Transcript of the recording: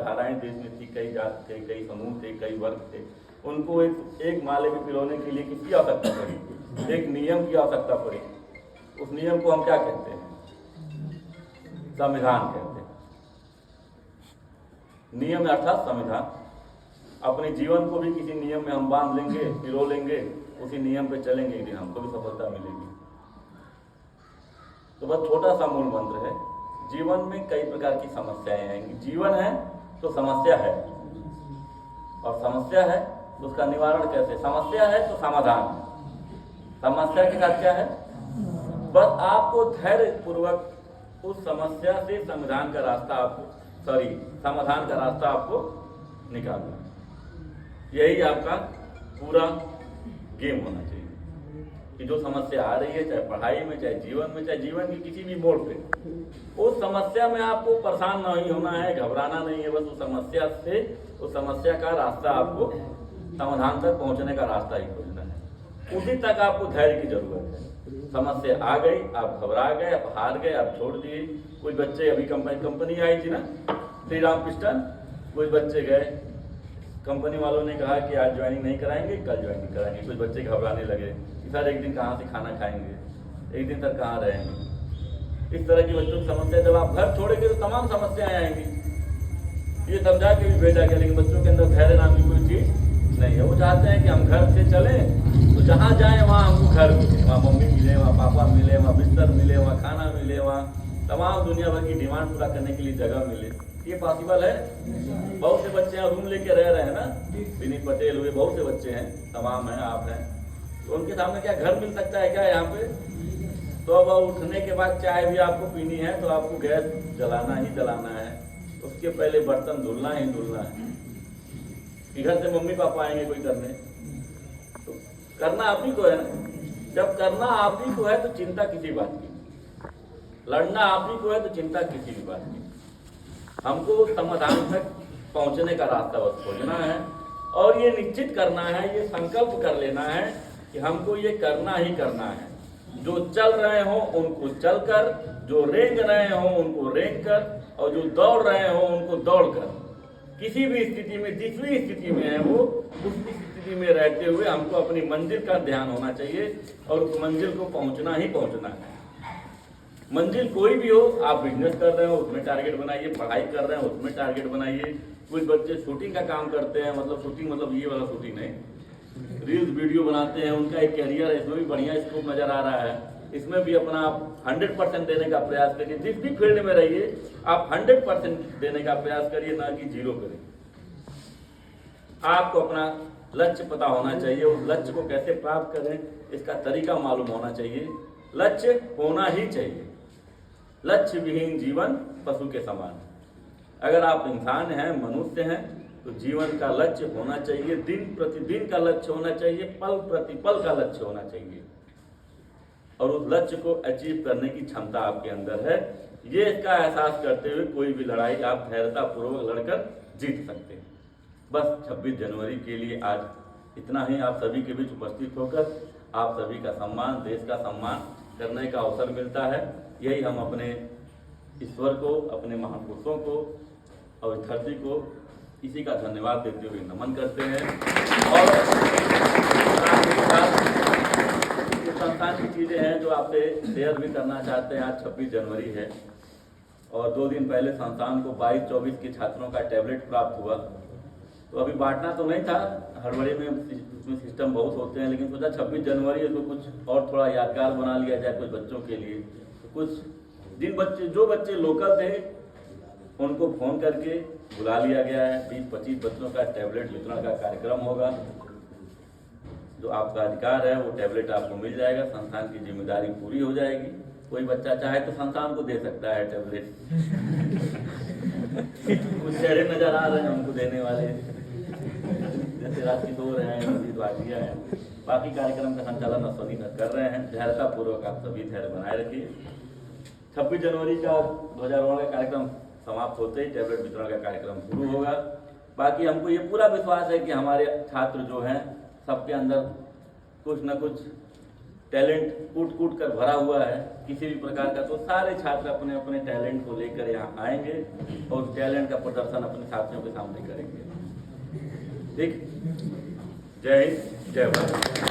विचारधाराएं देश में थी, कई जात थे, कई समूह थे, कई वर्ग थे, उनको एक माले में पिरोने के लिए किसकी आवश्यकता पड़ी? एक नियम की आवश्यकता पड़ी। उस नियम को हम क्या कहते हैं? संविधान कहते हैं। नियम अर्थात संविधान। अपने जीवन को भी किसी नियम में हम बांध लेंगे, पिरो लेंगे, उसी नियम पे चलेंगे, एक दिन हमको भी सफलता मिलेगी। तो बस छोटा सा मूल मंत्र है, जीवन में कई प्रकार की समस्याएं आएंगी। जीवन है तो समस्या है, और समस्या है तो उसका निवारण कैसे? समस्या है तो समाधान। समस्या के साथ क्या है? बस आपको धैर्य पूर्वक उस समस्या से समाधान का रास्ता आपको निकालना। यही आपका पूरा गेम होना चाहिए कि जो समस्या आ रही है, चाहे पढ़ाई में, चाहे जीवन में, चाहे जीवन की किसी भी मोड़ पे, उस समस्या में आपको परेशान नहीं होना है, घबराना नहीं है। बस उस समस्या का रास्ता आपको, समाधान तक पहुंचने का रास्ता ही खोजना है। उसी तक आपको धैर्य की जरूरत है। समस्या आ गई, आप घबरा गए, आप हार गए, आप छोड़ दिए। कुछ बच्चे, अभी कंपनी आई थी ना, श्री राम पिस्टन, कुछ बच्चे गए, कंपनी वालों ने कहा कि आज ज्वाइनिंग नहीं कराएंगे, कल ज्वाइनिंग कराएंगे। कुछ बच्चे घबराने लगे कि सर एक दिन कहाँ से खाना खाएंगे, एक दिन तक कहाँ रहेंगे। इस तरह की बच्चों की समस्या, जब आप घर छोड़ेंगे तो तमाम समस्याएं आएंगी। ये समझा के भी भेजा गया, लेकिन बच्चों के अंदर धैर्य नाम की कोई चीज नहीं है। वो चाहते हैं कि हम घर से चलें तो जहाँ जाएं वहाँ हमको घर मिले, वहाँ मम्मी मिले, वहाँ पापा मिले, वहाँ बिस्तर मिले, वहाँ खाना मिले, वहाँ तमाम दुनिया भर की डिमांड पूरा करने के लिए जगह मिले। ये पॉसिबल है? बहुत से बच्चे यहाँ रूम लेके रह रहे हैं ना, विनीत पटेल हुए, बहुत से बच्चे हैं, तमाम हैं, आप हैं, तो उनके सामने क्या घर मिल सकता है क्या यहाँ पे? तो अब उठने के बाद चाय भी आपको पीनी है तो आपको गैस जलाना ही जलाना है, उसके पहले बर्तन धुलना ही धुलना है। घर से मम्मी पापा आएंगे कोई करने, तो करना आप ही को है ना। जब करना आप ही को है तो चिंता किसी बात की, लड़ना आप ही को है तो चिंता किसी भी बात की। हमको समाधान तक पहुंचने का रास्ता बस खोजना है, और ये निश्चित करना है, ये संकल्प कर लेना है कि हमको ये करना ही करना है। जो चल रहे हो उनको चलकर, जो रेंग रहे हो उनको रेंग कर, और जो दौड़ रहे हो उनको दौड़ कर। किसी भी स्थिति में, जिस भी स्थिति में है वो, उस स्थिति में रहते हुए हमको अपनी मंजिल का ध्यान होना चाहिए, और उस मंजिल को पहुंचना ही पहुंचना है। मंजिल कोई भी हो, आप बिजनेस कर रहे हो उसमें टारगेट बनाइए, पढ़ाई कर रहे हैं उसमें टारगेट बनाइए। कुछ बच्चे शूटिंग का काम करते हैं, मतलब शूटिंग मतलब ये वाला शूटिंग नहीं, रील्स वीडियो बनाते हैं, उनका एक कैरियर है, इसमें भी बढ़िया स्कोप नजर आ रहा है। इसमें भी अपना आप 100% देने का प्रयास करिए। जिस भी फील्ड में रहिए आप 100% देने का प्रयास करिए, ना कि 0 करिए। आपको अपना लक्ष्य पता होना चाहिए, उस लक्ष्य को कैसे प्राप्त करें इसका तरीका मालूम होना चाहिए। लक्ष्य होना ही चाहिए। लक्ष्य विहीन जीवन पशु के समान। अगर आप इंसान हैं, मनुष्य हैं, तो जीवन का लक्ष्य होना चाहिए, दिन प्रतिदिन का लक्ष्य होना चाहिए, पल प्रतिपल का लक्ष्य होना चाहिए, और उस लक्ष्य को अचीव करने की क्षमता आपके अंदर है। ये इसका एहसास करते हुए कोई भी लड़ाई आप धैर्यतापूर्वक लड़कर जीत सकते हैं। बस 26 जनवरी के लिए आज इतना ही। आप सभी के बीच उपस्थित होकर आप सभी का सम्मान, देश का सम्मान करने का अवसर मिलता है। यही हम अपने ईश्वर को, अपने महापुरुषों को और विद्यार्थी को इसी का धन्यवाद देते हुए नमन करते हैं। और संस्थान की चीज़ें हैं जो आपसे शेयर भी करना चाहते हैं। आज 26 जनवरी है, और 2 दिन पहले संस्थान को 22-24 के छात्रों का टैबलेट प्राप्त हुआ। तो अभी बांटना तो नहीं था, हड़बड़ी में उसमें सिस्टम बहुत होते हैं, लेकिन सोचा 26 जनवरी है तो कुछ और थोड़ा यादगार बना लिया जाए कुछ बच्चों के लिए। तो कुछ जो बच्चे लोकल थे उनको फोन करके बुला लिया गया है। 20-25 बच्चों का टैबलेट वितरण का कार्यक्रम होगा। जो आपका अधिकार है वो टैबलेट आपको मिल जाएगा, संस्थान की जिम्मेदारी पूरी हो जाएगी। कोई बच्चा चाहे तो संस्थान को दे सकता है टैबलेट। कुछ चेहरे नजर आ रहे हैं उनको देने वाले, जैसे राशि दो रहे हैं, दिया है। बाकी कार्यक्रम का संचालन अश्वनी कर रहे हैं। धैर्यतापूर्वक आप सभी धैर्य बनाए रखिए। 26 जनवरी का ध्वजारोहण का कार्यक्रम समाप्त होते ही टैबलेट वितरण का कार्यक्रम शुरू होगा। बाकी हमको ये पूरा विश्वास है कि हमारे छात्र जो हैं सबके अंदर कुछ न कुछ टैलेंट कूट कूट कर भरा हुआ है किसी भी प्रकार का, तो सारे छात्र अपने अपने टैलेंट को लेकर यहाँ आएंगे और उस टैलेंट का प्रदर्शन अपने साथियों के सामने करेंगे। ठीक, जय हिंद, जय भारत।